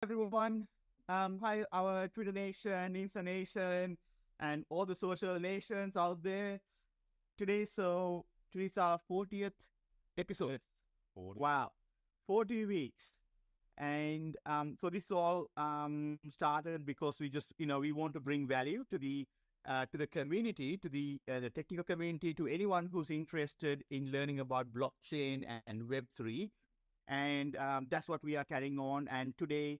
everyone. Hi, our Twitter Nation, Insta Nation, and all the social nations out there. Today's our 40th episode. Yes. 40. Wow, 40 weeks. And so this all started because we want to bring value to the community, to the technical community, to anyone who's interested in learning about blockchain and Web3. And that's what we are carrying on. And today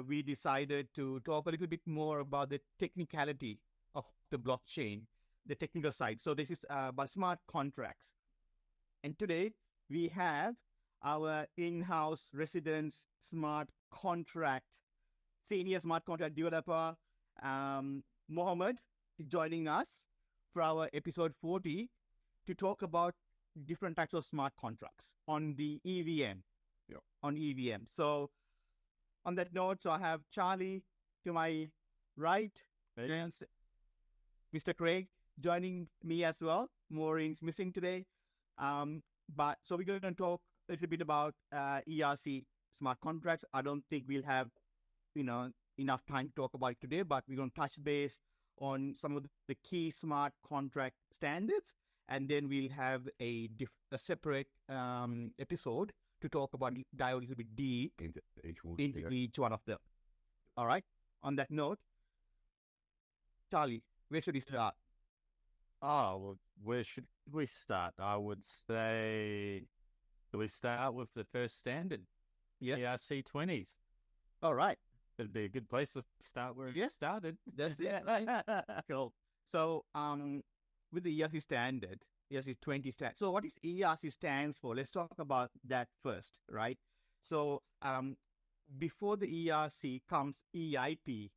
we decided to talk a little bit more about the technicality of the blockchain, the technical side. So this is about smart contracts. And today we have our in-house resident smart contract, senior smart contract developer, Mohammed, joining us for our episode 40 to talk about different types of smart contracts on the EVM. On EVM. So on that note, so I have Charlie to my right, and Mr. Craig joining me as well. Maureen's missing today. But so we're going to talk a little bit about ERC smart contracts. I don't think we'll have, enough time to talk about it today, but we're going to touch base on some of the key smart contract standards, and then we'll have a separate episode to talk about, dive a little bit deep into each one of them. All right. On that note, Charlie, where should we start? Well, where should we start? I would say we start with the first standard, ERC 20s. All right. It'd be a good place to start where it started. That's it. Cool. So, with the ERC standard, ERC 20 standard. So what is ERC stands for? Let's talk about that first, right? So before the ERC comes EIP.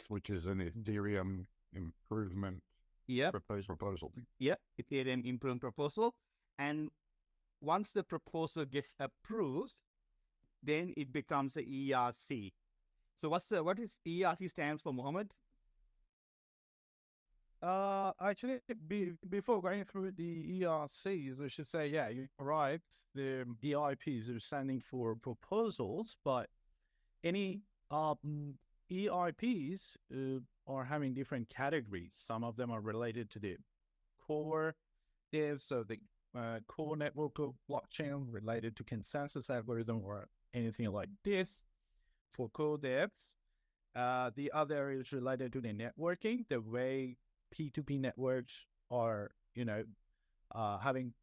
Which is an Ethereum improvement proposal. Yeah, Ethereum improvement proposal. And once the proposal gets approved, then it becomes the ERC. So what is ERC stands for, Mohammed? Actually, before going through the ERCs, I should say, you're right. The EIPs are standing for proposals, but any EIPs are having different categories. Some of them are related to the core devs, so the core network of blockchain related to consensus algorithm or anything like this for core devs. The other is related to the networking, the way P2P networks are, having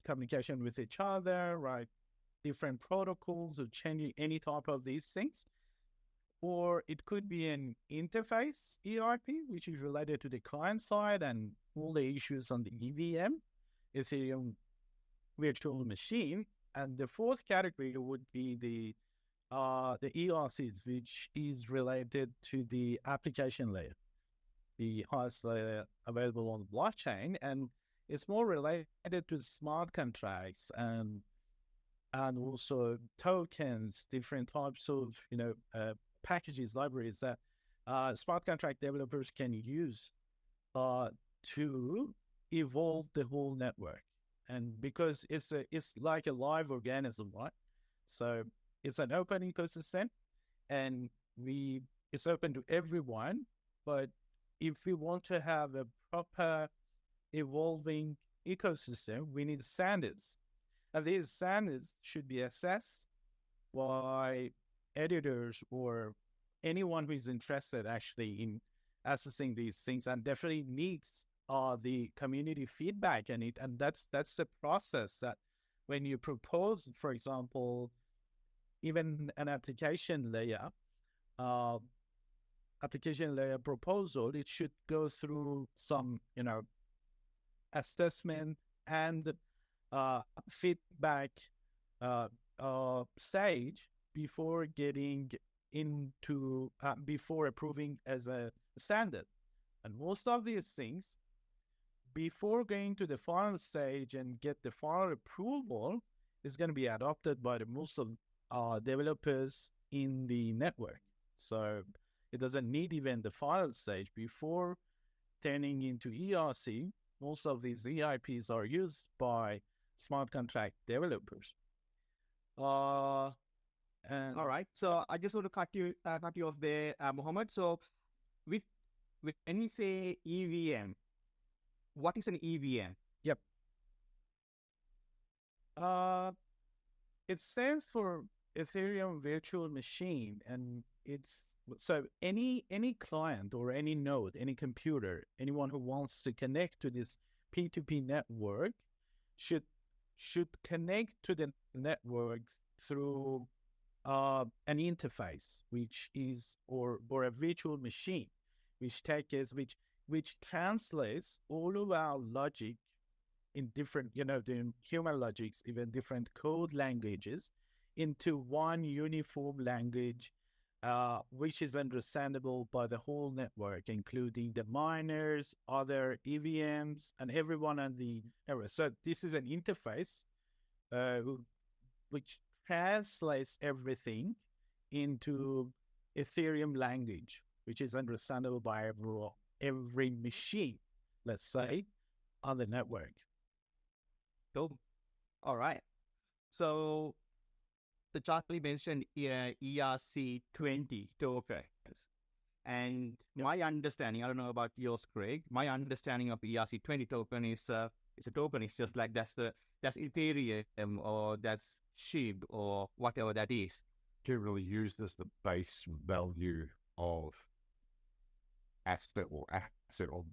communication with each other, right? Different protocols or changing any type of these things. Or it could be an interface EIP, which is related to the client side and all the issues on the EVM, Ethereum virtual machine. And the fourth category would be the ERCs, which is related to the application layer, the highest layer available on the blockchain, and it's more related to smart contracts and also tokens, different types of packages, libraries that smart contract developers can use to evolve the whole network. And because it's like a live organism, right? So it's an open ecosystem, and it's open to everyone. But if we want to have a proper evolving ecosystem, we need standards. And these standards should be assessed by editors or anyone who is interested actually in assessing these things, and definitely needs the community feedback in it. And that's the process that when you propose, for example, even an application layer proposal, it should go through some, assessment and feedback stage before getting into, before approving as a standard. And most of these things, before going to the final stage and get the final approval, is going to be adopted by the most of developers in the network. So it doesn't need even the final stage. Before turning into ERC, most of these EIPs are used by smart contract developers. All right. So I just want to cut you off there, Mohammed. So with when we say EVM, what is an EVM? Yep. It stands for Ethereum Virtual Machine, and it's so any client or any node, any computer, anyone who wants to connect to this P2P network should connect to the network through an interface, which is or a virtual machine, which translates all of our logic in different, the human logics, even different code languages, into one uniform language, which is understandable by the whole network, including the miners, other EVMs, and everyone on the network. So this is an interface which translates everything into Ethereum language, which is understandable by every machine, let's say, on the network. Cool. All right. So the Charlie mentioned ERC-20 tokens. And my understanding, I don't know about yours, Craig, my understanding of ERC-20 token is a token. It's just like that's Ethereum or that's SHIB or whatever that is. Generally used as the base value of asset or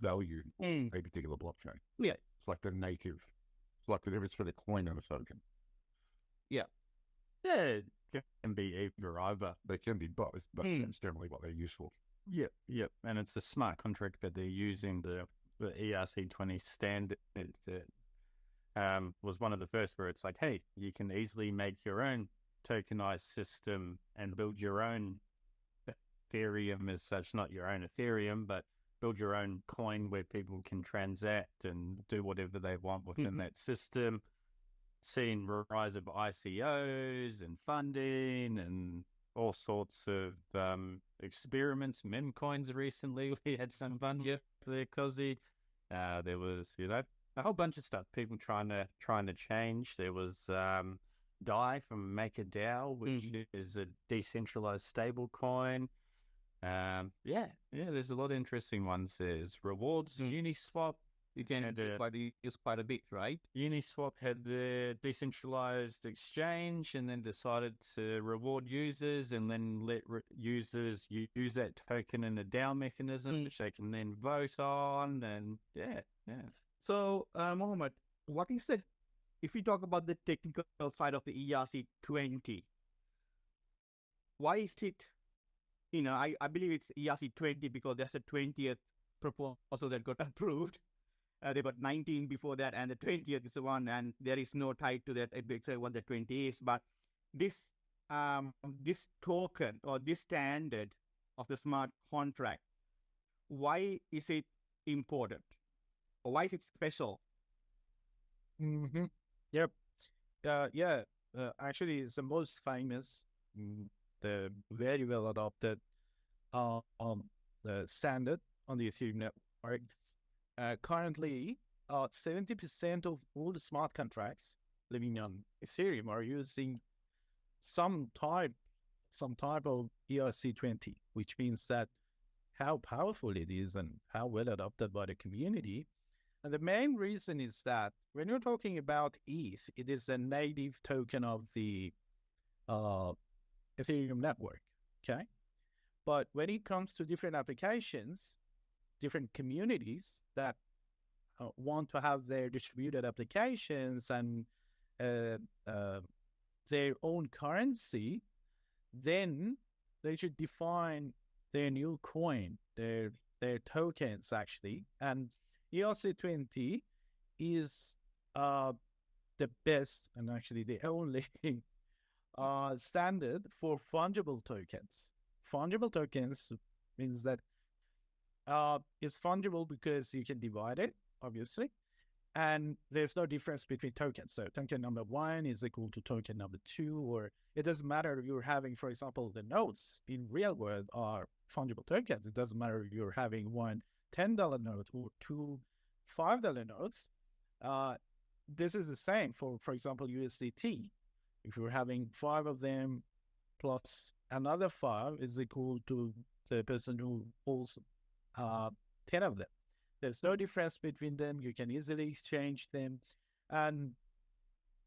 value of a particular blockchain. Yeah. It's like the native. It's like the difference between a coin and a token. Yeah. Yeah, it can be either either. They can be both, but that's generally what they're used for. Yep. And it's a smart contract, but they're using the ERC-20 standard that was one of the first where it's like, hey, you can easily make your own tokenized system and build your own Ethereum as such, not your own Ethereum, but build your own coin where people can transact and do whatever they want within that system. Seen rise of ICOs and funding and all sorts of experiments, meme coins recently. We had some fun with there, Cozy. There was, a whole bunch of stuff. People trying to change. There was DAI from MakerDAO, which is a decentralized stable coin. There's a lot of interesting ones. There's rewards, Uniswap. You can use quite a bit, right? Uniswap had the decentralized exchange and then decided to reward users and then let users use that token in a DAO mechanism, which they can then vote on. And yeah. So, Mohammed, what is it? If we talk about the technical side of the ERC-20, why is it, I believe it's ERC-20 because that's the 20th proposal that got approved. There were 19 before that, and the 20th is the one, and there is no tie to that except what the 20 is. But this token or this standard of the smart contract, why is it important? Or why is it special? Yep. Actually, it's the most famous, the very well adopted the standard on the Ethereum network. Currently, 70% of all the smart contracts living on Ethereum are using some type of ERC-20, which means that how powerful it is and how well adopted by the community. And the main reason is that when you're talking about ETH, it is a native token of the Ethereum network, okay? But when it comes to different applications, different communities that want to have their distributed applications and their own currency, then they should define their new coin, their tokens actually. And ERC-20 is the best and actually the only standard for fungible tokens. Fungible tokens means that it's fungible because you can divide it, obviously, and there's no difference between tokens. So token number 1 is equal to token number 2, or it doesn't matter if you're having, for example, the notes in real world are fungible tokens. It doesn't matter if you're having one $10 note or two $5 notes. This is the same for example, USDT. If you're having 5 of them, plus another 5 is equal to the person who holds 10 of them. There's no difference between them. You can easily exchange them. And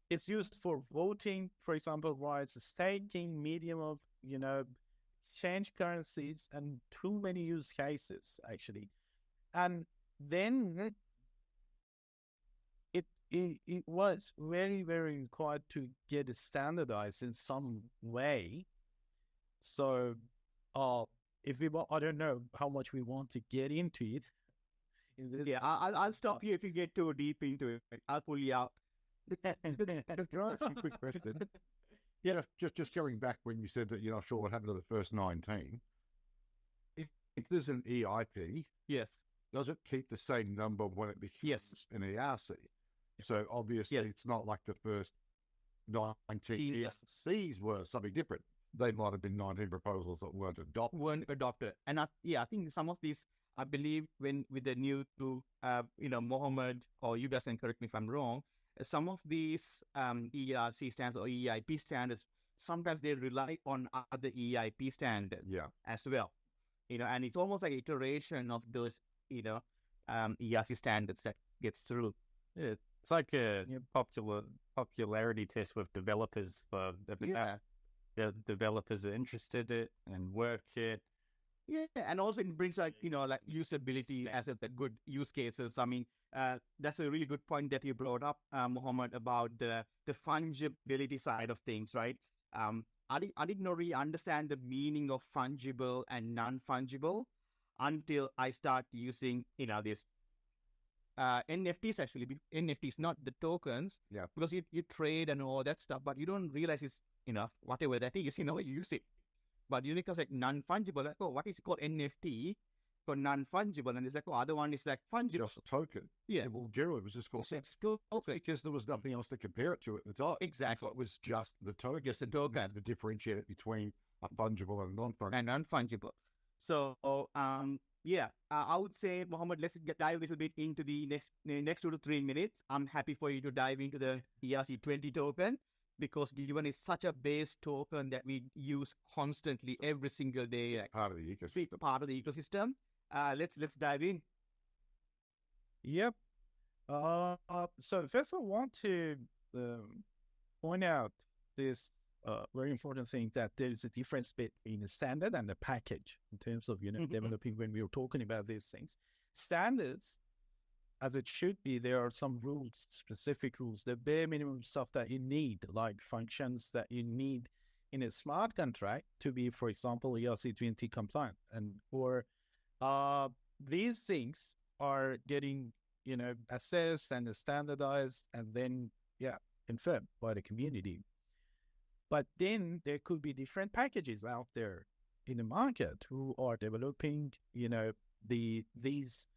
it's used for voting, for example, rights, staking, medium of, exchange currencies, and too many use cases, actually. And then it was very, very required to get it standardized in some way. So, if I don't know how much we want to get into it. Yeah, I'll stop you if you get too deep into it. I'll pull you out. Can I ask you a quick question? Yeah, just going back when you said that you're not sure what happened to the first 19. If there's an EIP, Yes. does it keep the same number when it becomes an ERC? So obviously it's not like the first 19 ERCs were something different. They might have been 19 proposals that weren't adopted. And I think some of these, I believe, when with the new, Mohammed, or you guys can correct me if I'm wrong, some of these ERC standards or EIP standards, sometimes they rely on other EIP standards as well. And it's almost like iteration of those, ERC standards that gets through. Yeah, it's like a popularity test with developers for the developers are interested in it and work it. Yeah, and also it brings like usability as a good use cases. I mean, that's a really good point that you brought up, Mohammed, about the fungibility side of things, right? I didn't really understand the meaning of fungible and non-fungible until I start using this NFTs. Actually, NFTs, not the tokens, because you trade and all that stuff, but you don't realize it's whatever that is, you use it. But you like non-fungible, like, what is it called? NFT for non-fungible, and it's like, other one is like fungible. Just a token. Yeah. Well, generally it was just called because there was nothing else to compare it to at the time. Exactly. So it was just the token. Just a token. To differentiate it between a fungible and non-fungible. And non-fungible. So, I would say, Mohammed, let's dive a little bit into the next 2 to 3 minutes. I'm happy for you to dive into the ERC20 token, because given it's such a base token that we use constantly every single day. Part of the ecosystem. Part of the ecosystem. Let's dive in. Yep. So first I want to point out this very important thing, that there is a difference between the standard and the package in terms of developing when we were talking about these things. Standards, as it should be, there are some rules, specific rules, the bare minimum stuff that you need, like functions that you need in a smart contract to be, for example, ERC20 compliant, or these things are getting assessed and standardized and then confirmed by the community. But then there could be different packages out there in the market who are developing these.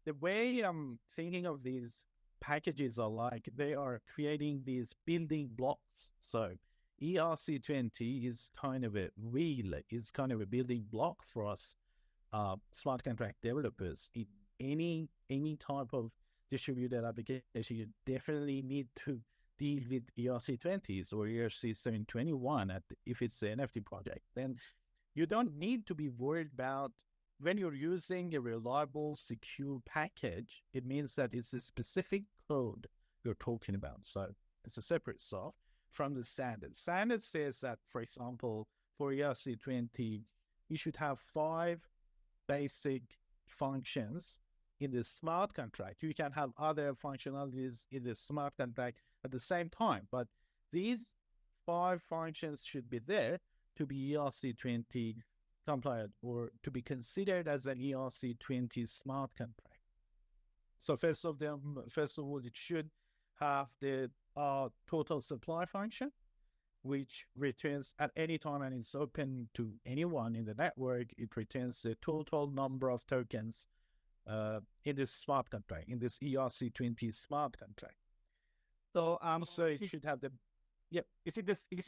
The way I'm thinking of these packages are like they are creating these building blocks. So ERC20 is kind of a wheel, is kind of a building block for us smart contract developers. In any type of distributed application, you definitely need to deal with ERC20s or ERC 721 if it's an NFT project. Then you don't need to be worried about. When you're using a reliable, secure package, it means that it's a specific code you're talking about. So it's a separate stuff from the standard. Standard says that, for example, for ERC20, you should have 5 basic functions in the smart contract. You can have other functionalities in the smart contract at the same time, but these 5 functions should be there to be ERC20 compliant or to be considered as an ERC20 smart contract. So first of all, it should have the total supply function, which returns at any time, and it's open to anyone in the network. It returns the total number of tokens in this smart contract, in this ERC20 smart contract. So so it should have the Is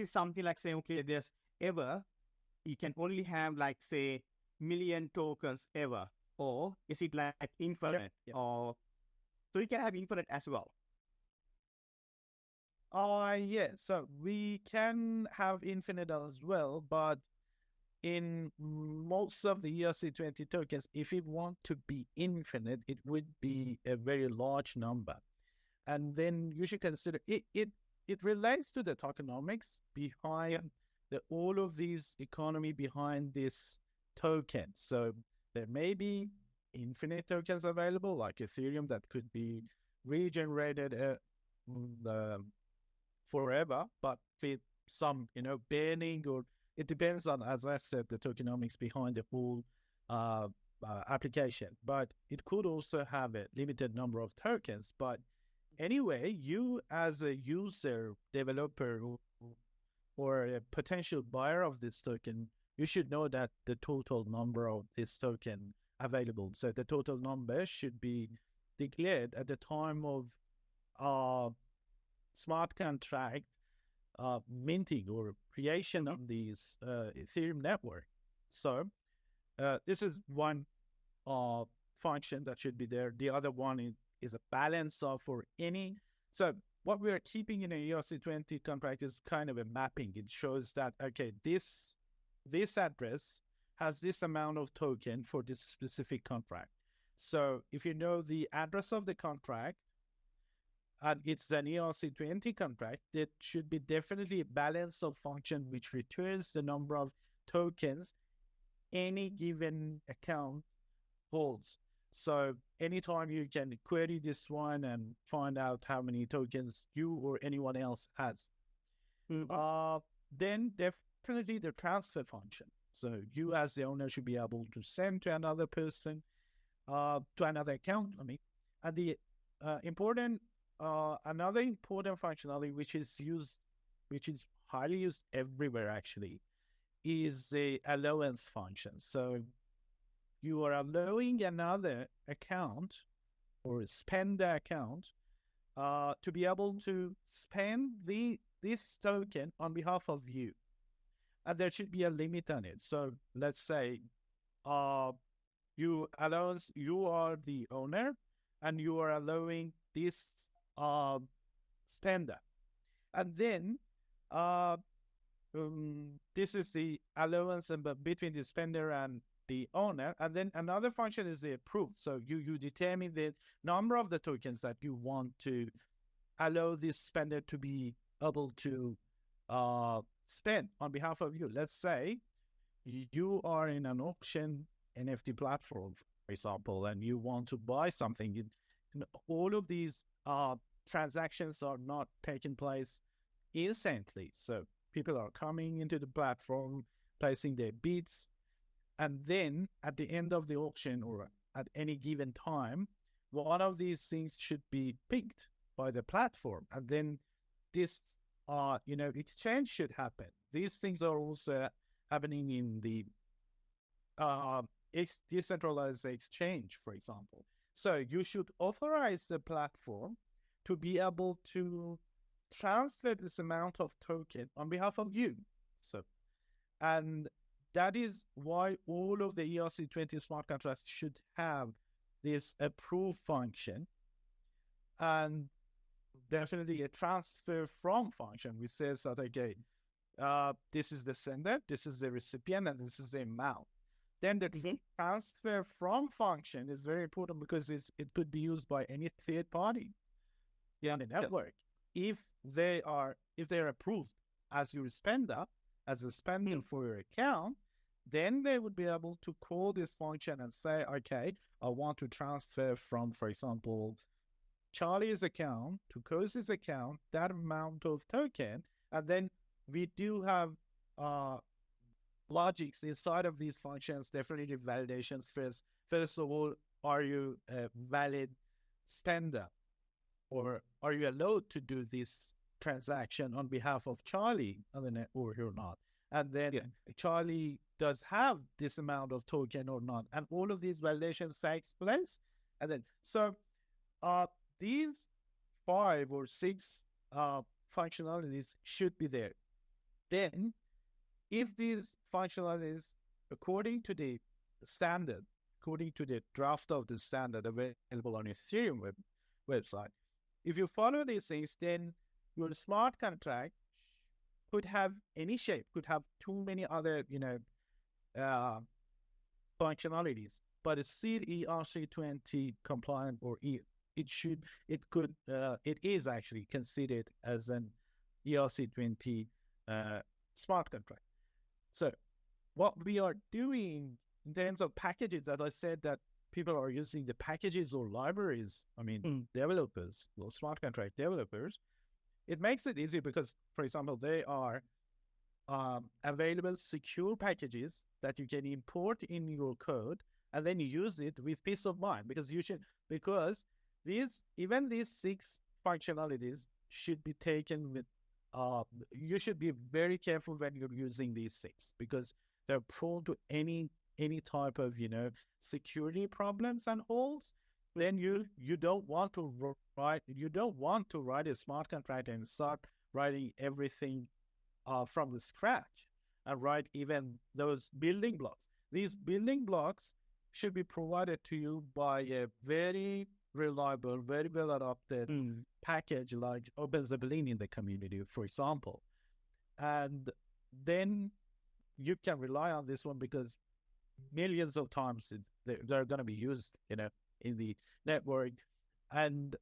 it something like saying, okay, there's ever, you can only have like say million tokens ever, or is it like infinite? Or so you can have infinite as well? Yeah. So we can have infinite as well, but in most of the ERC20 tokens, if it want to be infinite, it would be a very large number. And then you should consider it relates to the tokenomics behind all of these economy behind this token. So there may be infinite tokens available, like Ethereum, that could be regenerated forever, but with some, banning, or it depends on, as I said, the tokenomics behind the whole application. But it could also have a limited number of tokens. But anyway, you as a user, developer, or a potential buyer of this token, you should know that the total number of this token available. So the total number should be declared at the time of smart contract minting or creation of these Ethereum network. So this is one function that should be there. The other one is a balance of for any. So what we are keeping in a ERC20 contract is kind of a mapping. It shows that, okay, this address has this amount of token for this specific contract. So if you know the address of the contract, and it's an ERC20 contract, that should be definitely a balance of function which returns the number of tokens any given account holds. So anytime you can query this one and find out how many tokens you or anyone else has. Then definitely the transfer function. So you as the owner should be able to send to another person, to another account. And the another important functionality which is highly used everywhere actually, is the allowance function. So you are allowing another account or spender account to be able to spend this token on behalf of you. And there should be a limit on it. So let's say you are the owner and you are allowing this spender. And then this is the allowance between the spender and the owner. And then another function is the approve. So you determine the number of the tokens that you want to allow this spender to be able to spend on behalf of you. Let's say you are in an auction NFT platform, for example, and you want to buy something. And all of these transactions are not taking place instantly. So people are coming into the platform, placing their bids, and then at the end of the auction or at any given time, one of these things should be picked by the platform, and then this exchange should happen. These things are also happening in the decentralized exchange, for example. So you should authorize the platform to be able to transfer this amount of token on behalf of you. So, and that is why all of the ERC20 smart contracts should have this approve function, and definitely a transfer from function, which says that, okay, this is the sender, this is the recipient, and this is the amount. Then the transfer from function is very important because it could be used by any third party in the network. If they are approved as your spender, as a spender for your account, then they would be able to call this function and say, okay, I want to transfer from, for example, Charlie's account to Cozy's account, that amount of token. And then we do have logics inside of these functions, definitely validations first. First of all, are you a valid spender? Or are you allowed to do this transaction on behalf of Charlie on the network or not? And then Charlie does have this amount of token or not. And all of these validations takes place. And then, so these 5 or 6 functionalities should be there. Then, if these functionalities, according to the standard, according to the draft of the standard available on Ethereum website, if you follow these things, then your smart contract could have any shape, could have too many other, functionalities, but it's still ERC20 compliant, or it is actually considered as an ERC20 smart contract. So what we are doing in terms of packages, as I said, that people are using the packages or libraries, developers or smart contract developers, it makes it easy because, for example, they are available secure packages that you can import in your code, and then you use it with peace of mind, because these 6 functionalities should be taken with you should be very careful when you're using these 6, because they're prone to any type of security problems and holes. Then you don't want to write a smart contract and start writing everything from the scratch, and write even those building blocks. These building blocks should be provided to you by a very reliable, very well adopted package like OpenZeppelin in the community, for example. And then you can rely on this one, because millions of times they're going to be used, in the network. And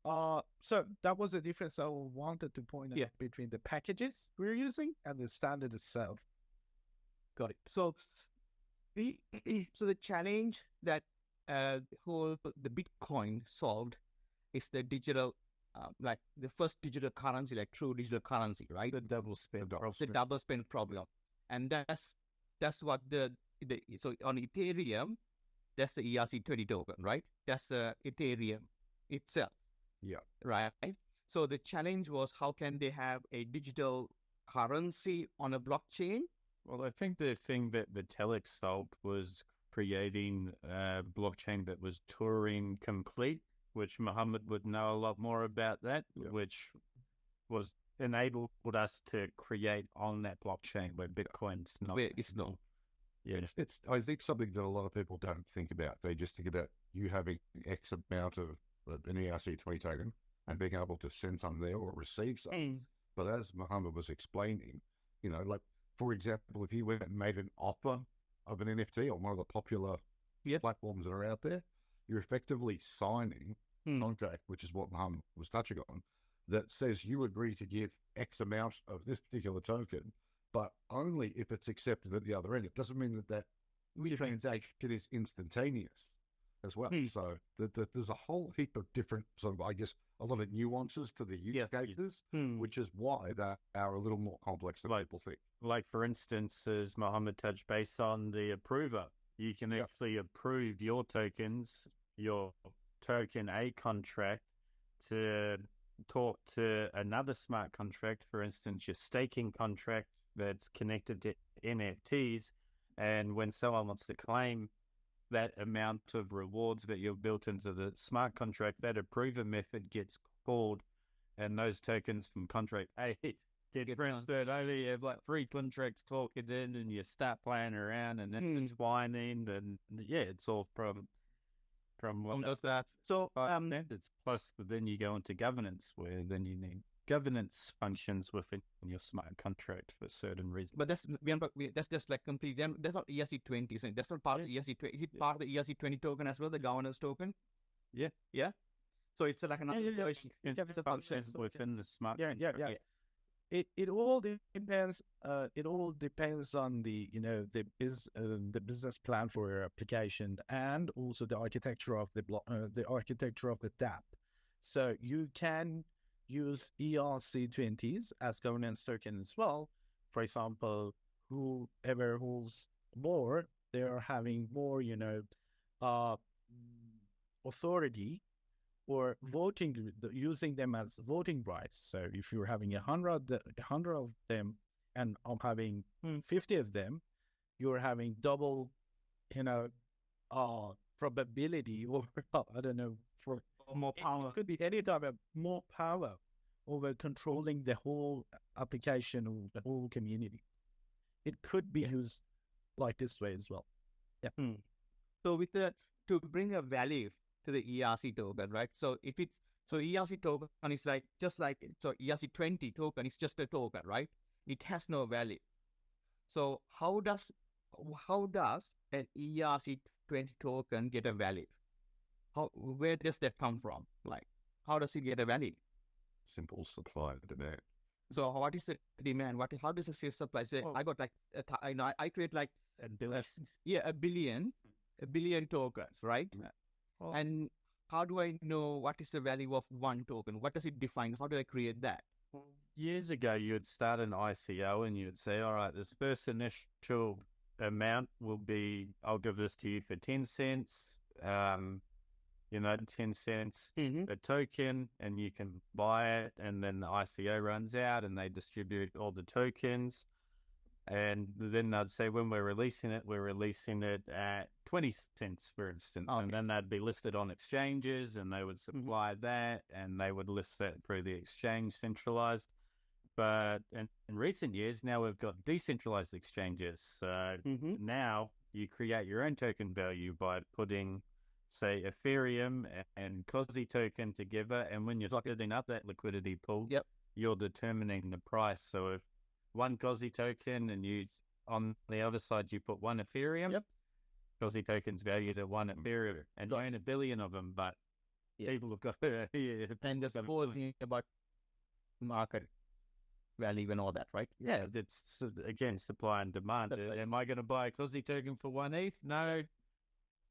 so that was the difference I wanted to point out between the packages we're using and the standard itself. Got it. So the challenge that the Bitcoin solved is the digital, like the first digital currency, like true digital currency, right? The double spend problem, and that's what so on Ethereum, that's the ERC20 token, right? That's the Ethereum itself. Yeah. Right. So the challenge was, how can they have a digital currency on a blockchain? Well, I think the thing that Vitalik solved was creating a blockchain that was Turing complete, which Mohammed would know a lot more about that, which was enabled us to create on that blockchain where Bitcoin's not. Where it's not. Yeah. It's I think something that a lot of people don't think about. They just think about you having X amount of an ERC20 token and being able to send some there or receive some. But as Mohammed was explaining, like, for example, if you went and made an offer of an NFT on one of the popular platforms that are out there, you're effectively signing a contract, which is what Mohammed was touching on, that says you agree to give X amount of this particular token, but only if it's accepted at the other end. It doesn't mean that transaction is instantaneous as well. So there's a whole heap of different sort of, I guess, a lot of nuances to the use cases, which is why they are a little more complex than people think. Like, for instance, as Mohammed touched base on the approver, you can actually approve your tokens, your token A contract, to talk to another smart contract, for instance, your staking contract that's connected to NFTs. And when someone wants to claim that amount of rewards that you've built into the smart contract, that approver method gets called, and those tokens from contract A get transferred over. You have like 3 contracts talking in, and you start playing around and then entwining, and it's all from that. So standards. Plus, then you go into governance, where then you need governance functions within your smart contract for certain reasons. But that's just like completely. That's not ERC20, isn't it? That's not part of the ERC20. Is it part of the ERC20 token as well, the governance token? Yeah. So it's like another situation. It's a function within the smart contract. It all depends. It all depends on the the business plan for your application, and also the architecture of the dApp. So you can use ERC20s as governance token as well. For example, whoever holds more, they are having more, authority or voting, using them as voting rights. So if you're having 100 of them, and I'm having 50 of them, you're having double, probability, or I don't know, for more power. It could be any type of more power over controlling the whole application or the whole community. It could be used like this way as well. So to bring a value to the ERC token, right? So So ERC token is like, so ERC20 token is just a token, right? It has no value. So how does an ERC20 token get a value? Where does that come from? Like, how does it get a value? Simple supply and demand. So what is the demand? How does the sales supply say? I got like, I create like a billion tokens, right? Oh. And how do I know what is the value of one token? What does it define? How do I create that? Years ago, you would start an ICO and you would say, all right, this first initial amount will be, I'll give this to you for 10 cents, 10 cents a token, and you can buy it. And then the ICO runs out and they distribute all the tokens. And then they'd say, when we're releasing it at 20 cents, for instance. Okay. And then they'd be listed on exchanges and they would supply that and they would list that through the exchange centralized. But in recent years, now we've got decentralized exchanges. So now you create your own token value by putting, say, Ethereum and COSI token together. And when you're splitting up that liquidity pool, you're determining the price. So if one COSI token and on the other side, you put one Ethereum, COSI token's valued at one Ethereum, and you own a billion of them, but people have got and there's a whole thing about market value and all that, right? Yeah, it's again supply and demand. Am I going to buy a COSI token for 1 ETH? No.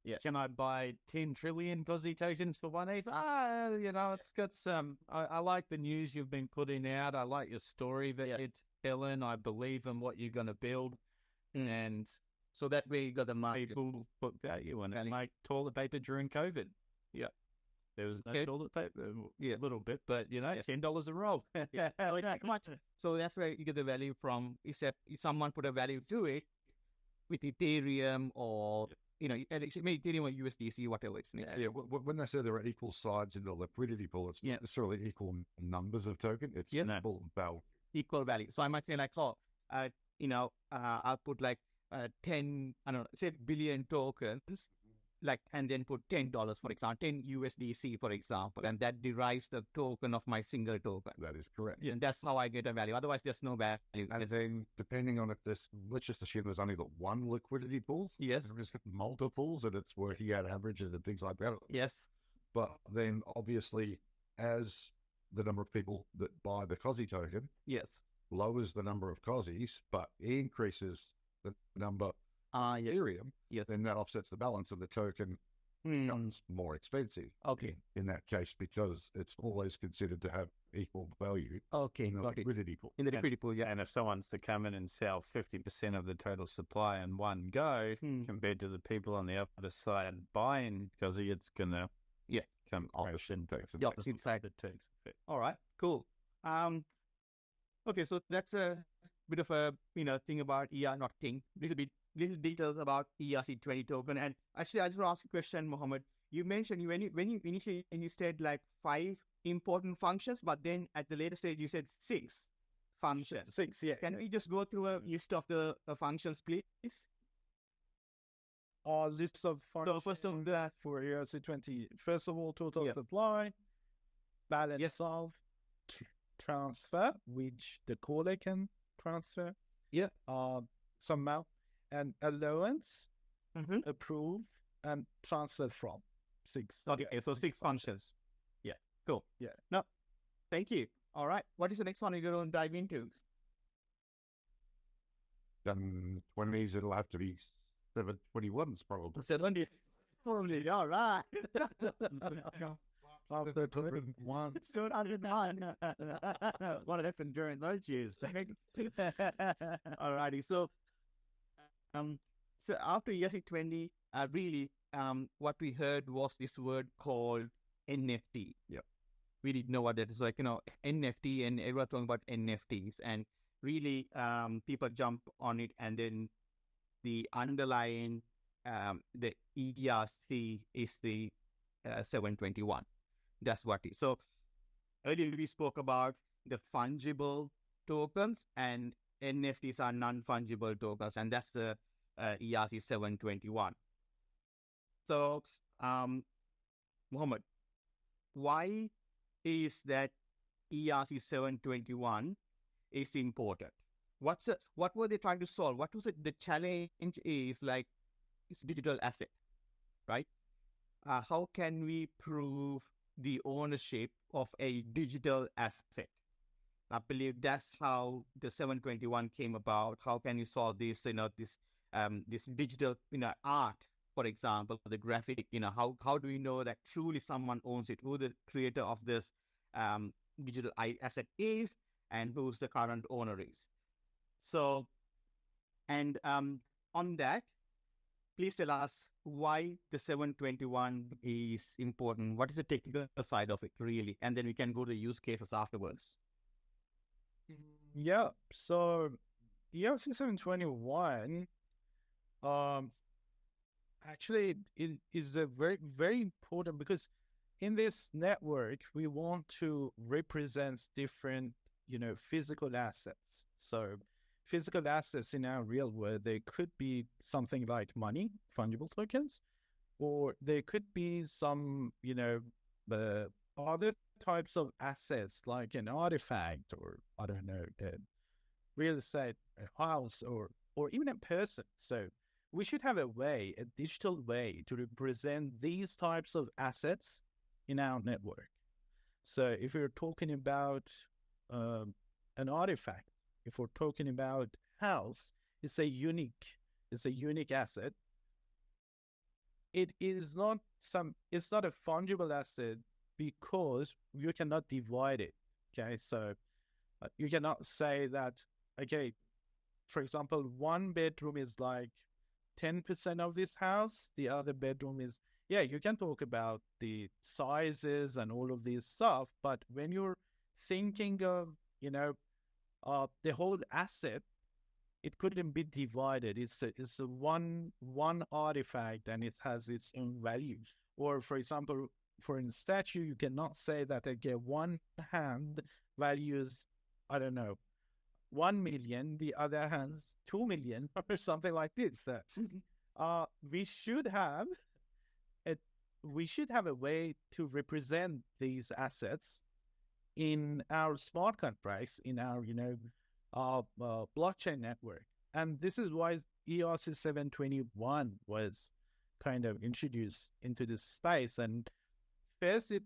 Yeah. Can I buy 10 trillion COSI tokens for 1 ETH? It's got some. I like the news you've been putting out. I like your story that you're telling. I believe in what you're going to build, and so that way you got the market. People put value in it. Like toilet paper during COVID. Yeah. There was no toilet paper, a little bit, but $10 a roll. So that's where you get the value from. Is that if someone put a value to it with Ethereum or Ethereum or USDC, whatever it's. When they say there are equal sides in the liquidity pool, it's not necessarily equal numbers of token. It's equal value. Equal value. So I might say like, I'll put like 10, say billion tokens. Like, and then put $10, for example, 10 USDC, for example, and that derives the token of my single token. That is correct. And that's how I get a value. Otherwise, there's no value. And then, depending on if let's just assume there's only the one liquidity pool. Yes. There's multiples, and it's working out averages and things like that. Yes. But then, obviously, as the number of people that buy the COSI token, lowers the number of COSIs, but increases the number Ethereum, then that offsets the balance of the token becomes more expensive. Okay. In that case, because it's always considered to have equal value. Okay. In the liquidity pool. In the liquidity pool, And if someone's to come in and sell 50% of the total supply in one go, compared to the people on the other side buying, because it's gonna come option the opposite side. It takes effect. All right. Cool. Okay, so that's a bit of a thing about little details about ERC20 token. And actually, I just want to ask a question, Mohammed. You mentioned when you initially said like 5 important functions, but then at the later stage you said 6 functions. 6, yeah. Can we just go through a list of the functions, please? List of functions. So first of that for ERC20. First of all, total supply, balance of transfer, which the caller can transfer. Some amount. And allowance, approve, and transfer from. 6. Okay, so 6 functions. Yeah, cool. Yeah. No, thank you. All right. What is the next one you're going to dive into? 20s, it'll have to be 721s probably. 720. Probably, all right. After 21. 709. What happened during those years? All righty. So after ERC20, really, what we heard was this word called NFT. Yep. We didn't know what that is. Like, NFT, and everyone talking about NFTs. And really, people jump on it, and then the underlying, the ERC is the 721. That's what it is. So earlier we spoke about the fungible tokens, and NFTs are non-fungible tokens, and that's the ERC 721. So, Mohammed, why is that ERC 721 is important. What were they trying to solve? What was it? The challenge is like it's digital asset, right? How can we prove the ownership of a digital asset? I believe that's how the 721 came about. How can you solve this? This digital, art, for example, the graphic. How do we know that truly someone owns it? Who the creator of this digital asset is, and who's the current owner is? So, and on that, please tell us why the 721 is important. What is the technical side of it, really? And then we can go to use cases afterwards. Yeah. So ERC 721, actually, it is a very, very important because in this network, we want to represent different, physical assets. So physical assets in our real world, they could be something like money, fungible tokens, or they could be some, other types of assets like an artifact, or I don't know, real estate, a house, or even a person. So we should have a digital way to represent these types of assets in our network. So if we're talking about an artifact, if we're talking about house, it's a unique asset. It's not a fungible asset because you cannot divide it. Okay, so you cannot say that, okay, for example, one bedroom is like 10% of this house, the other bedroom is, you can talk about the sizes and all of this stuff, but when you're thinking of, the whole asset, it couldn't be divided. It's a one artifact, and it has its own value. Or for example, for a statue, you cannot say that, okay, one hand values, I don't know, 1 million, the other hand's 2 million, or something like this. We should have a way to represent these assets in our smart contracts, in our blockchain network. And this is why ERC 721 was kind of introduced into this space. And first of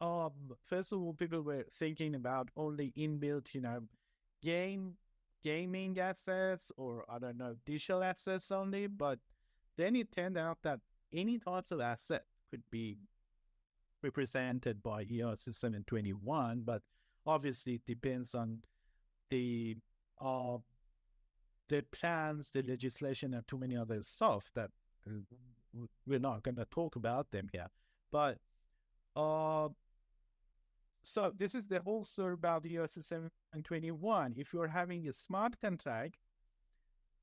all, people were thinking about only inbuilt, gaming assets, or I don't know, digital assets only. But then it turned out that any types of asset could be represented by ERC 721, but obviously it depends on the plans, the legislation, and too many other stuff that we're not going to talk about them here. But so this is the whole story about ERC 721. If you're having a smart contract,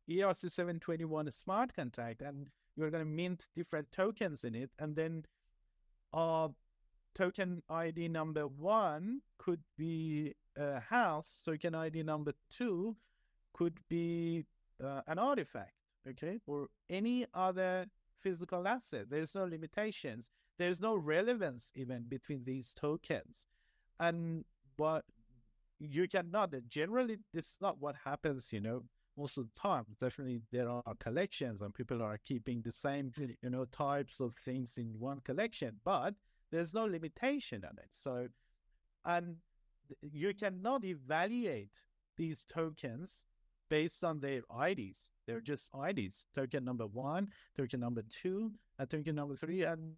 ERC 721 smart contract, and you're going to mint different tokens in it, and then token ID number 1 could be a house, token ID number 2 could be an artifact, okay, or any other physical asset. There's no limitations. There's no relevance even between these tokens. But you cannot, generally, this is not what happens, most of the time. Definitely there are collections and people are keeping the same, types of things in one collection, but there's no limitation on it. So, and you cannot evaluate these tokens based on their IDs. They're just IDs. Token number 1, token number 2, and token number 3, and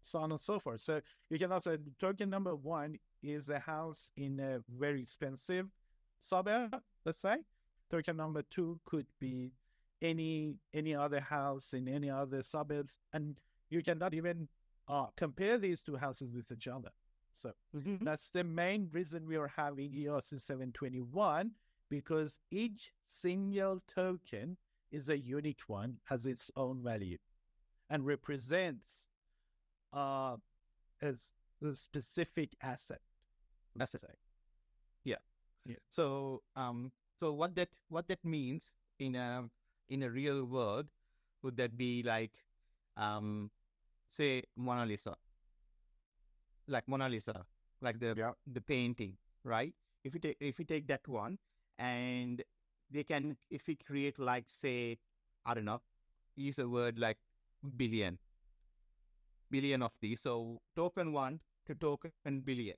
so on and so forth. So you cannot say token number 1 is a house in a very expensive suburb, let's say. Token number 2 could be any other house in any other suburbs, and you cannot even compare these two houses with each other. So that's the main reason we are having ERC 721, because each single token is a unique one, has its own value, and represents as a specific asset. That's it. Yeah. So so what that means in a real world, would that be like say Mona Lisa? Like Mona Lisa. like the painting, right? If you take that one, and they can, if we create like, say, I don't know, use a word like billion of these. So token 1 to token billion,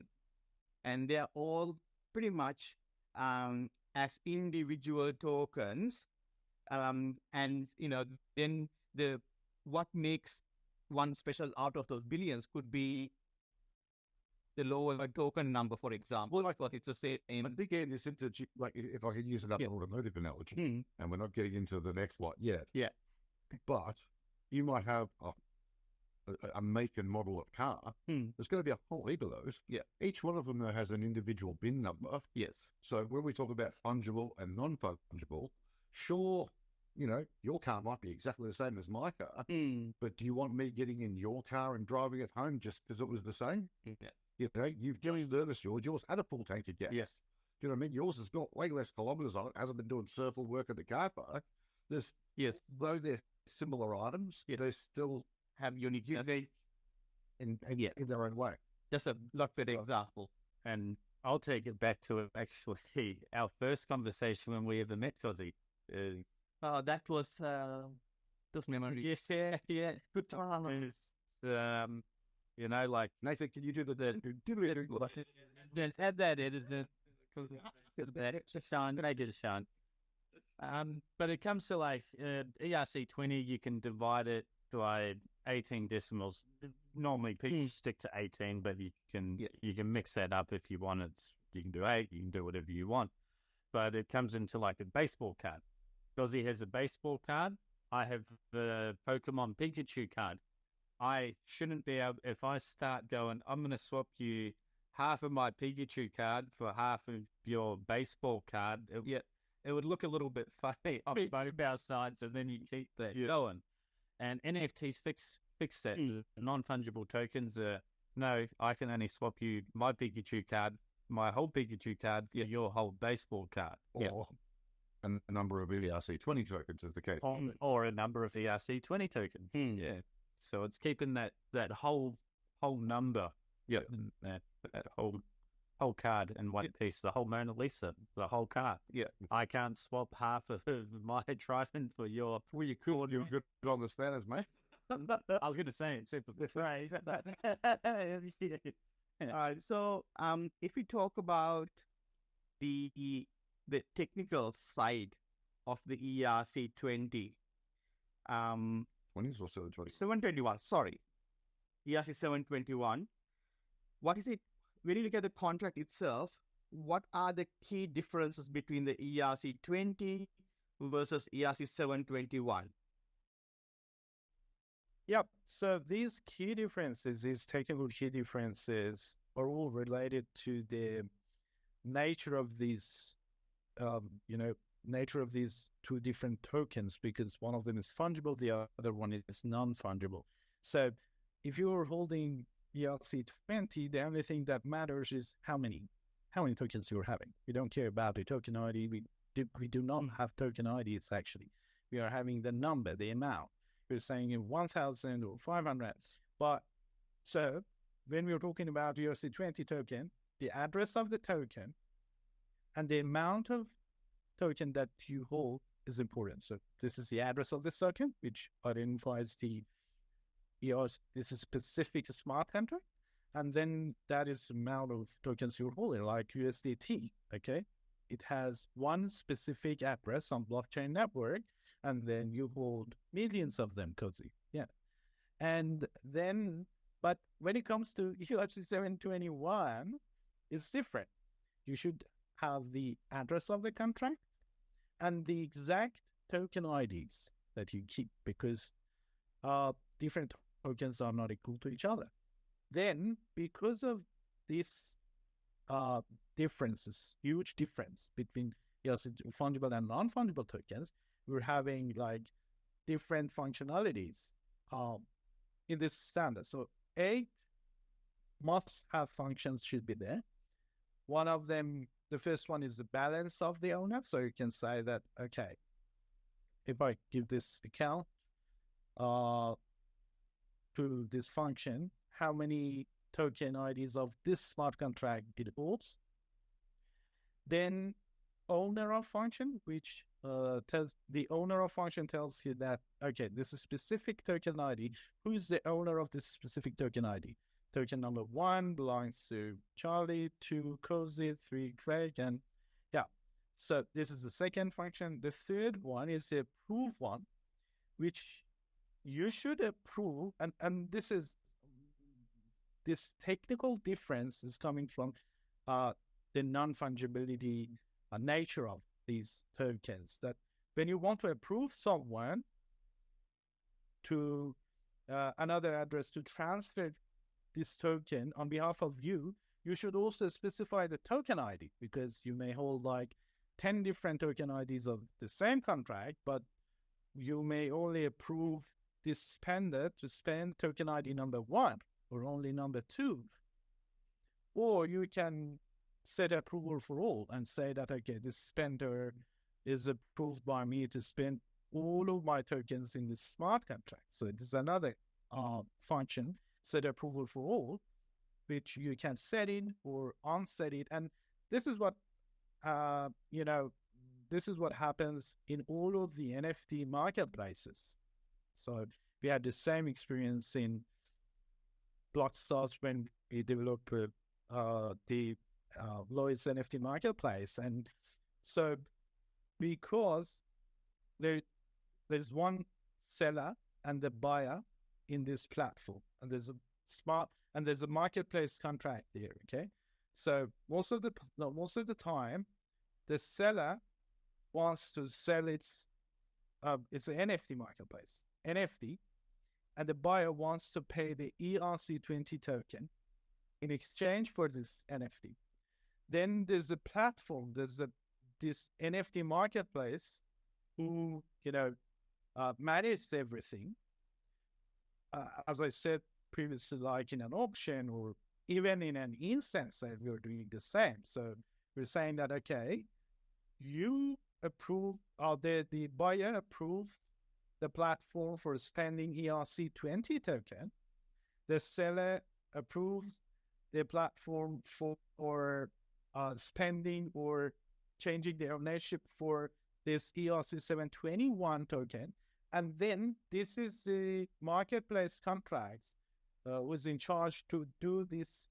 and they are all pretty much as individual tokens. And then what makes one special out of those billions could be the lower token number, for example. I thought it's the same. I think getting this into, like, if I could use another automotive analogy, and we're not getting into the next lot yet. Yeah. But you might have a make and model of car. There's going to be a whole heap of those. Yeah. Each one of them, though, has an individual bin number. Yes. So when we talk about fungible and non-fungible, sure, your car might be exactly the same as my car, but do you want me getting in your car and driving it home just because it was the same? Yeah. You've just serviced yours. Yours had a full tank of gas. Yes. Do you know what I mean? Yours has got way less kilometres on it. Hasn't been doing surface work at the car park. Though they're similar items, they still have unique in their own way. Just a lot better example. And I'll take it back to actually our first conversation when we ever met, Cozzy. That was those memories. Yes, yeah. Good times. Like Nathan, can you do the Let's add that in. Sean, I did, Sean. But it comes to like ERC20, you can divide it by 18 decimals. Normally people stick to 18, but you can mix that up if you want. You can do 8, you can do whatever you want. But it comes into like a baseball card. Gozzy has a baseball card. I have the Pokemon Pikachu card. I shouldn't be able, if I start going, I'm going to swap you half of my Pikachu card for half of your baseball card. It would look a little bit funny on both our sides, and then you keep that going. And NFTs fix that. Non-fungible tokens no, I can only swap you my Pikachu card, my whole Pikachu card for your whole baseball card. Or a number of ERC20 tokens is the case. Or a number of ERC20 tokens. Yeah. So it's keeping that whole number. Yeah. That whole card in one piece, the whole Mona Lisa, the whole card. Yeah. I can't swap half of my Triton for your... Well, you could. You're good on the standards, mate. I was going to say it super phrase. All right. So, if we talk about the technical side of the ERC20, 20s or 720? 721. Sorry, ERC 721. What is it? When you look at the contract itself, what are the key differences between the ERC 20 versus ERC 721? Yep. So these key differences, these technical key differences, are all related to the nature of these, nature of these two different tokens, because one of them is fungible, the other one is non-fungible. So if you're holding ERC20, the only thing that matters is how many tokens you're having. We don't care about the token ID. We do not have token IDs, actually. We are having the number, the amount. We're saying in 1,000 or 500. But so when we're talking about ERC20 token, the address of the token and the amount of token that you hold is important. So this is the address of the token, which identifies the ERC. This is specific to smart contract. And then that is the amount of tokens you're holding, like USDT, okay? It has one specific address on blockchain network, and then you hold millions of them, Cozzy. Yeah. And then, but when it comes to ERC 721, it's different. You should have the address of the contract and the exact token IDs that you keep, because different tokens are not equal to each other. Then, because of this differences, huge difference between fungible and non-fungible tokens, we're having like different functionalities in this standard. So 8 must-have functions should be there. One of them, the first one, is the balance of the owner. So you can say that, okay, if I give this account to this function, how many token IDs of this smart contract it holds. Then owner of function, which tells the owner of function tells you that, okay, this is specific token ID. Who is the owner of this specific token ID? Token number 1 belongs to Charlie, 2 Cozy, 3 Craig, and yeah. So this is the second function. The third one is the approve one, which you should approve, and this technical difference is coming from the non-fungibility nature of these tokens. That when you want to approve someone to another address to transfer this token on behalf of you, you should also specify the token ID, because you may hold like 10 different token IDs of the same contract, but you may only approve this spender to spend token ID number 1 or only number 2. Or you can set approval for all and say that, okay, this spender is approved by me to spend all of my tokens in this smart contract. So it is another function, set approval for all, which you can set it or unset it. And this is what, this is what happens in all of the NFT marketplaces. So we had the same experience in Blockstars when we developed the Lloyd's NFT marketplace. And so because there's one seller and the buyer in this platform, and there's a marketplace contract there, okay? So most of the time, the seller wants to sell it's an NFT marketplace, NFT, and the buyer wants to pay the ERC20 token in exchange for this NFT. Then there's a platform, this NFT marketplace who, manages everything. As I said previously, like in an auction or even in an instance that we're doing the same. So we're saying that, okay, you approve, the buyer approves the platform for spending ERC20 token. The seller approves the platform for spending or changing the ownership for this ERC721 token. And then this is the marketplace contracts was in charge to do this,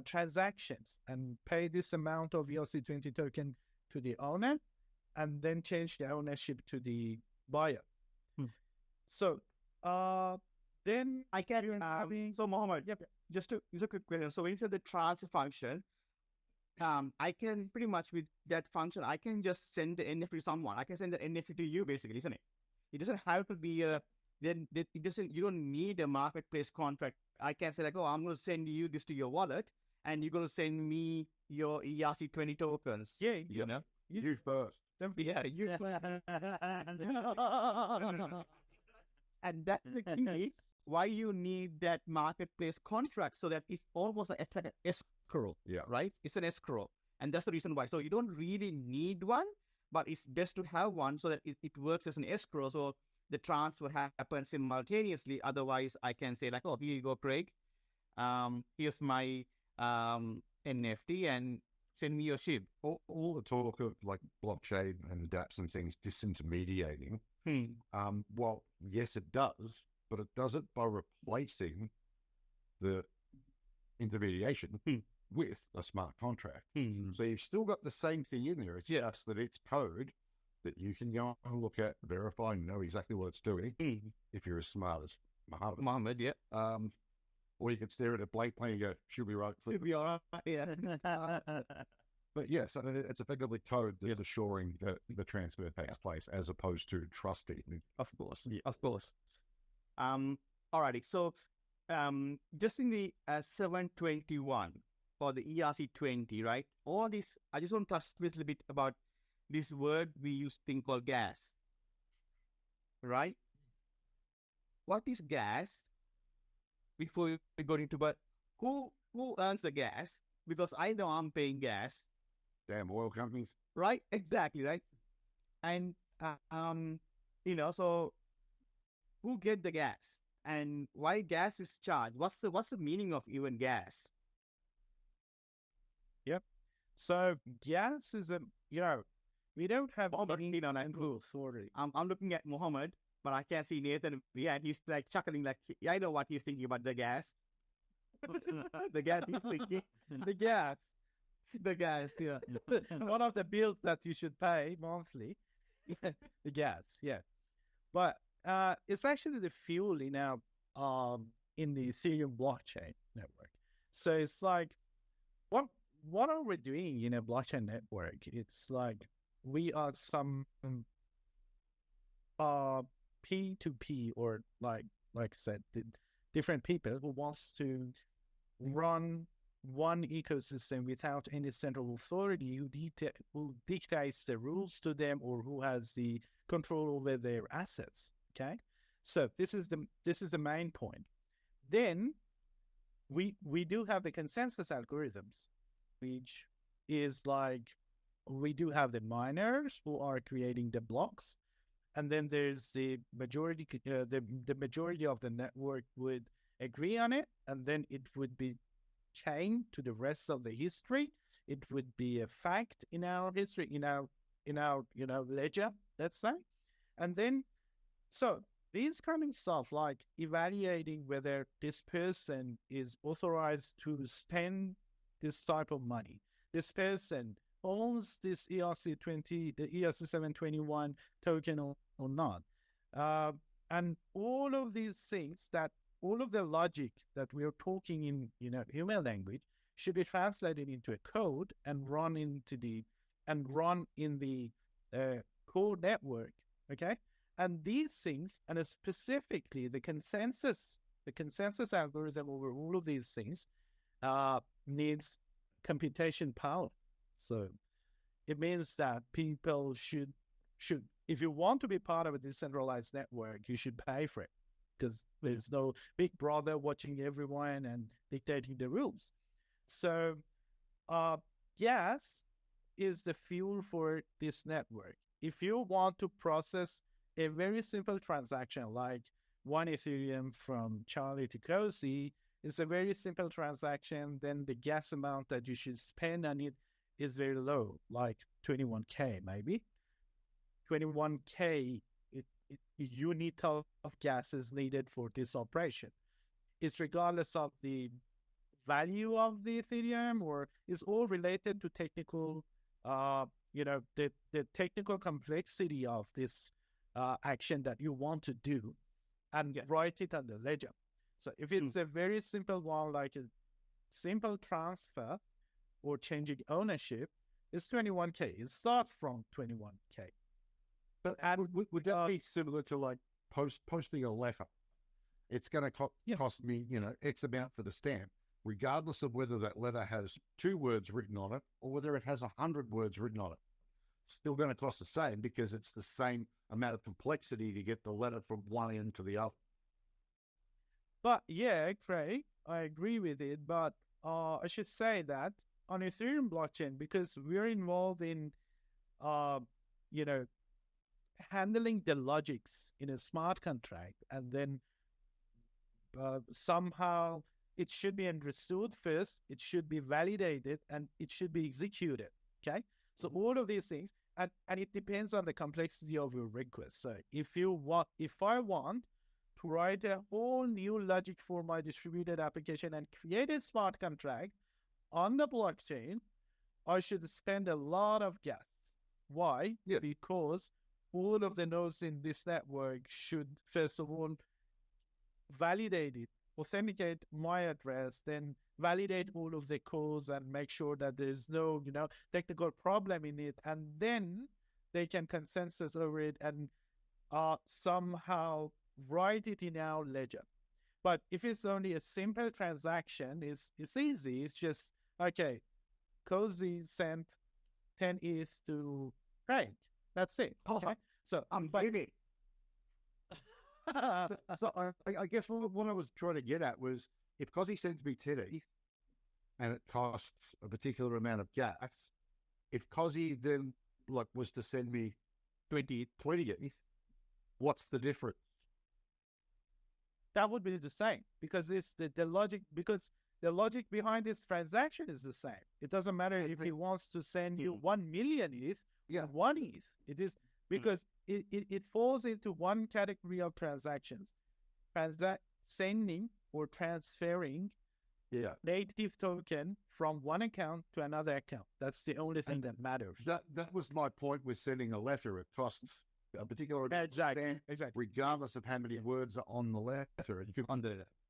transactions and pay this amount of ERC20 token to the owner, and then change the ownership to the buyer. So then I can. So Mohammed, just a quick question. So when you say the transfer function, I can pretty much with that function, I can just send the NFT to someone. I can send the NFT to you, basically, isn't it? It doesn't have to be you don't need a marketplace contract. I can say like, oh, I'm going to send you this to your wallet, and you're going to send me your ERC20 tokens. Yeah, you first. Yeah, you. And that's the key. Why you need that marketplace contract, so that it's almost like an escrow. Yeah. Right? It's an escrow. And that's the reason why. So you don't really need one, but it's best to have one so that it works as an escrow. So the transfer happens simultaneously. Otherwise, I can say like, oh, here you go, Craig. Here's my NFT and send me your SHIB. All the talk of like blockchain and dApps and things disintermediating. Well, yes, it does, but it does it by replacing the intermediation with a smart contract. So you've still got the same thing in there. It's just that it's code that you can go and look at, verify, and know exactly what it's doing if you're as smart as Mohammed. Yeah. Or you can stare at a blank plane and go, should be right. Should be all right. Yeah. But yes, I mean, it's effectively code that's assuring that the transfer takes place as opposed to trusting. Of course. Yeah. Of course. Alrighty. So just in the 721 for the ERC20, right? All this, I just want to touch a little bit about this word we use thing called gas. Right? What is gas? Before we go into, but who earns the gas? Because I know I'm paying gas. Damn oil companies. Right? Exactly, right? And so who get the gas? and why gas is charged. What's the meaning of even gas? Yep. So gas is we don't have any central authority. I'm looking at Muhammad, but I can't see Nathan. Yeah, and he's like chuckling, like I know what he's thinking about the gas. The gas he's thinking. The gas. The gas, yeah. One of the bills that you should pay monthly. The gas, yeah. But it's actually the fuel in our in the Ethereum blockchain network. So it's like, what are we doing in a blockchain network? It's like we are some P2P, or like I said, different people who wants to run one ecosystem without any central authority who dictates the rules to them, or who has the control over their assets. Okay, so this is the main point. Then we do have the consensus algorithms, which is like, we do have the miners who are creating the blocks, and then there's the majority. The majority of the network would agree on it, and then it would be chained to the rest of the history. It would be a fact in our history, in our ledger, let's say. And then, so these kind of stuff, like evaluating whether this person is authorized to spend this type of money, this person owns this ERC 721 token or not, and all of these things, that all of the logic that we are talking in human language should be translated into a code and run in the core network. Okay, and these things, and specifically the consensus algorithm over all of these things, needs computation power. So it means that people should, if you want to be part of a decentralized network, you should pay for it, because there's no big brother watching everyone and dictating the rules. So gas is the fuel for this network. If you want to process a very simple transaction, like one Ethereum from Charlie to Cozy, it's a very simple transaction, then the gas amount that you should spend on it is very low, like 21K maybe. 21K unit of gas is needed for this operation. It's regardless of the value of the Ethereum, or is all related to technical, the technical complexity of this action that you want to do, and write it on the ledger. So if it's a very simple one, like a simple transfer or changing ownership, it's 21K. It starts from 21K. But would that be similar to like posting a letter? It's going to cost me, X amount for the stamp, regardless of whether that letter has 2 words written on it or whether it has 100 words written on it. Still going to cost the same, because it's the same amount of complexity to get the letter from one end to the other. But yeah, Craig, I agree with it. But I should say that on Ethereum blockchain, because we're involved in, handling the logics in a smart contract, and then somehow it should be understood first, it should be validated, and it should be executed. Okay, so all of these things, and it depends on the complexity of your request. So if I want to write a whole new logic for my distributed application and create a smart contract on the blockchain, I should spend a lot of gas. Why? Yes. Because all of the nodes in this network should, first of all, validate it, authenticate my address, then validate all of the codes and make sure that there's no, technical problem in it. And then they can consensus over it and somehow write it in our ledger. But if it's only a simple transaction, it's easy. It's just, okay, Cozy sent 10 ETH to Craig. That's it. Okay. So I'm baby. So I guess what I was trying to get at was, if Cozy sends me 10 ETH and it costs a particular amount of gas, if Cozy then was to send me 20 ETH, what's the difference? that would be the same, because it's the logic, because the logic behind this transaction is the same. It doesn't matter if he wants to send you 1 million ETH, 1 ETH. It is because it falls into one category of transactions. Sending or transferring native token from one account to another account. That's the only thing that matters. That was my point with sending a letter. It costs a particular exactly. regardless of how many words are on the letter. It could be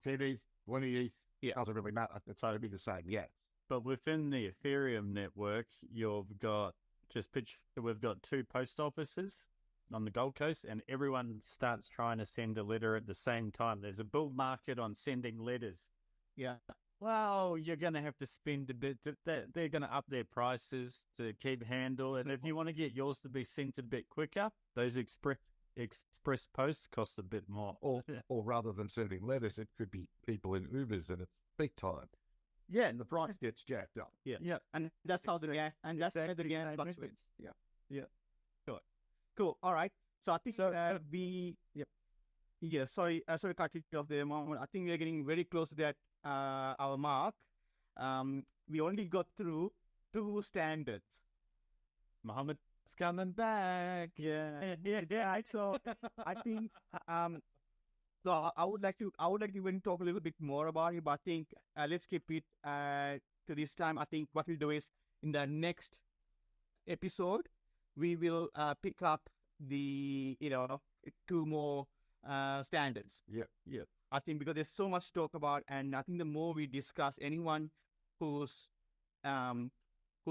10 ETH, 20 ETH. It doesn't really matter. It's only be the same. Yeah. But within the Ethereum network, you've got we've got 2 post offices on the Gold Coast, and everyone starts trying to send a letter at the same time. There's a bull market on sending letters. Yeah. Well, you're going to have to spend a bit. They're going to up their prices to keep handle. And if you want to get yours to be sent a bit quicker, those express posts cost a bit more. Or rather than sending letters, it could be people in Ubers, and it's big time. Yeah, and the price gets jacked up. Yeah, and that's how the gas fluctuates. Yeah. Cool. All right. So I think sorry to cut you off there, Mohammed. I think we are getting very close to that our mark. We only got through 2 standards. Mohammed's coming back. Yeah. So I think so I would like to even talk a little bit more about it, but I think let's keep it to this time. I think what we'll do is in the next episode we will pick up the 2 more standards. Yeah. I think because there's so much to talk about, and I think the more we discuss, anyone who's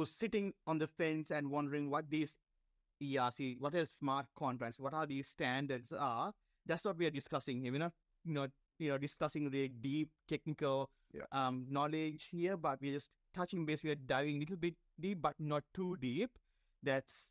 sitting on the fence and wondering what these ERC, what are smart contracts, what are these standards are, that's what we are discussing here. We're not discussing the deep technical knowledge here, but we're just touching base. We are diving a little bit deep, but not too deep. That's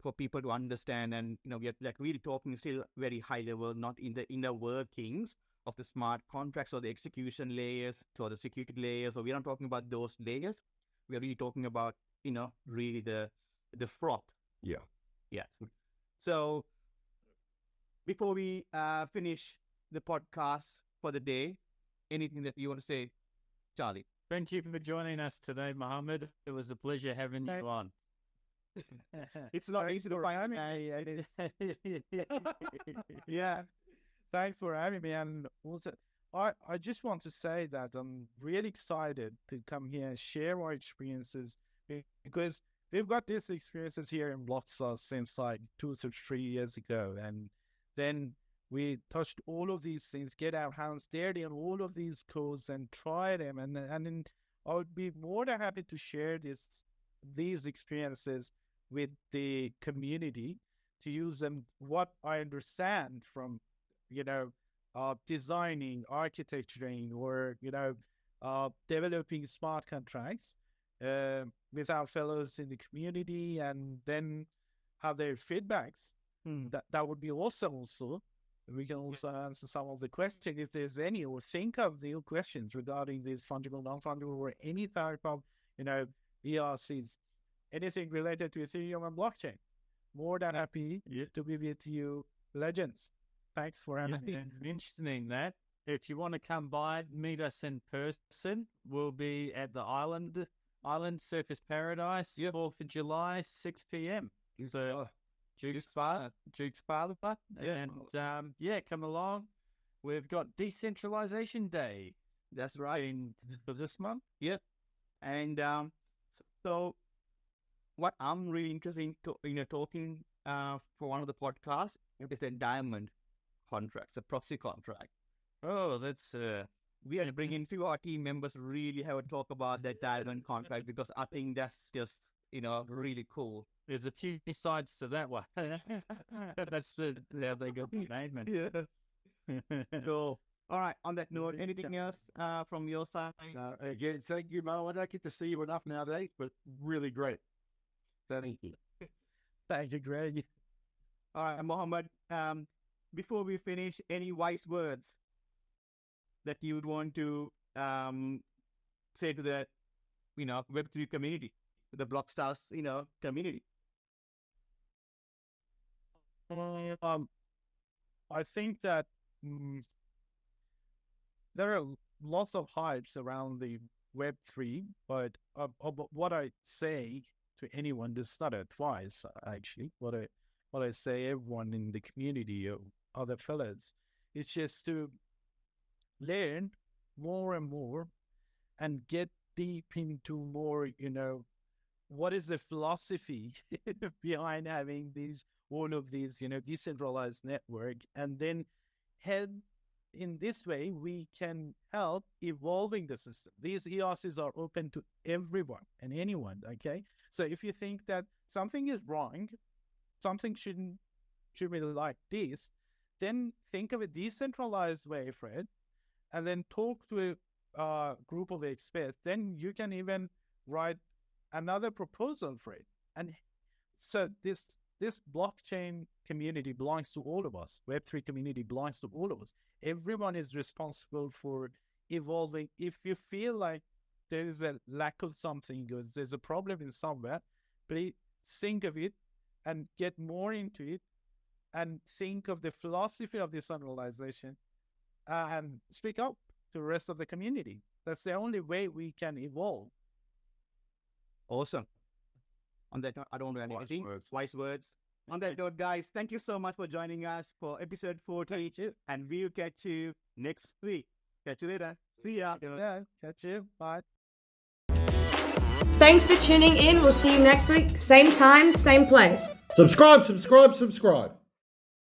for people to understand, and we are like really talking still very high level, not in the inner workings of the smart contracts or the execution layers or the security layers. So we're not talking about those layers. We are really talking about really the froth. Yeah. So before we finish the podcast for the day, anything that you want to say, Charlie? Thank you for joining us today, Mohammed. It was a pleasure having you on. It's not easy to find me. Yeah. Thanks for having me. And also, I just want to say that I'm really excited to come here and share our experiences, because we've got these experiences here in Blockstars since like 2 to 3 years ago. And then we touched all of these things, get our hands dirty on all of these codes and try them. And then I would be more than happy to share these experiences with the community, to use them, what I understand from, designing, architecturing, or, developing smart contracts with our fellows in the community, and then have their feedbacks. That would be awesome also. We can also answer some of the questions if there's any, or think of the questions regarding these fungible, non-fungible, or any type of, ERCs. Anything related to Ethereum and blockchain. More than happy to be with you, legends. Thanks for having me. Mentioning that, if you want to come by, meet us in person, we'll be at the Island Surface Paradise, 4th of July, 6 p.m. So, Duke's Father. And come along. We've got Decentralization Day. That's right. For this month. Yep. And so what I'm really interested in talking for one of the podcasts is the diamond contracts, the proxy contract. Oh, that's we are to bring in 2 of our team members to really have a talk about that diamond contract, because I think that's just really cool. There's a few sides to that one. That's how they got the name. Yeah. Cool. All right. On that note, anything else from your side? Again, thank you, Mo. I don't get to see you enough nowadays, but really great. Thank you. Thank you, Greg. All right, Mohammed. Before we finish, any wise words that you would want to say to the Web3 community, the Blockstars community? I think that there are lots of hypes around the Web3, but what I say to anyone, this is not advice actually. What I say everyone in the community or other fellows is just to learn more and more and get deep into more, what is the philosophy behind having all of these, decentralized network, and then head in this way, we can help evolving the system. These ERCs are open to everyone and anyone, okay? So if you think that something is wrong, something should be like this, then think of a decentralized way for it, and then talk to a group of experts. Then you can even write another proposal for it. And so this blockchain community belongs to all of us. Web3 community belongs to all of us. Everyone is responsible for evolving. If you feel like there is a lack of something, or there's a problem in somewhere, please think of it and get more into it, and think of the philosophy of decentralization and speak up to the rest of the community. That's the only way we can evolve. Awesome. On that note, I don't want to add anything. Wise words. On that note, guys, thank you so much for joining us for episode 40, and we'll catch you next week. Catch you later. See ya. Yeah, catch you. Bye. Thanks for tuning in. We'll see you next week. Same time, same place. Subscribe.